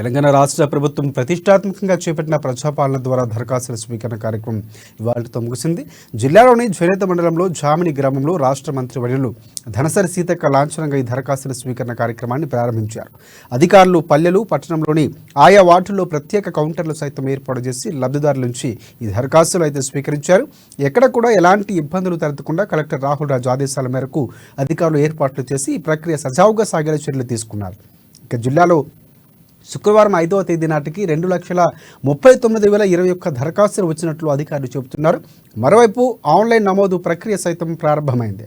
తెలంగాణ రాష్ట్ర ప్రభుత్వం ప్రతిష్టాత్మకంగా చేపట్టిన ప్రజాపాలన ద్వారా దరఖాస్తుల స్వీకరణ కార్యక్రమం ఇవాళతో ముగిసింది. జిల్లాలోని ఝరేత మండలంలో జామిని గ్రామంలో రాష్ట్ర మంత్రి వర్యులు ధనసరి సీతక్క లాంఛనంగా ఈ దరఖాస్తుల స్వీకరణ కార్యక్రమాన్ని ప్రారంభించారు. అధికారులు పల్లెలు, పట్టణంలోని ఆయా వార్డుల్లో ప్రత్యేక కౌంటర్లు సైతం ఏర్పాటు చేసి లబ్ధిదారుల నుంచి ఈ దరఖాస్తులు అయితే స్వీకరించారు. ఎక్కడ కూడా ఎలాంటి ఇబ్బందులు తలెత్తకుండా కలెక్టర్ రాహుల్ రాజు ఆదేశాల మేరకు అధికారులు ఏర్పాట్లు చేసి ఈ ప్రక్రియ సజావుగా సాగేలా చర్యలు తీసుకున్నారు. ఇక జిల్లాలో శుక్రవారం 5వ తేదీ నాటికి 2,39,021 దరఖాస్తులు వచ్చినట్లు అధికారులు చెబుతున్నారు. మరోవైపు ఆన్లైన్ నమోదు ప్రక్రియ సైతం ప్రారంభమైంది.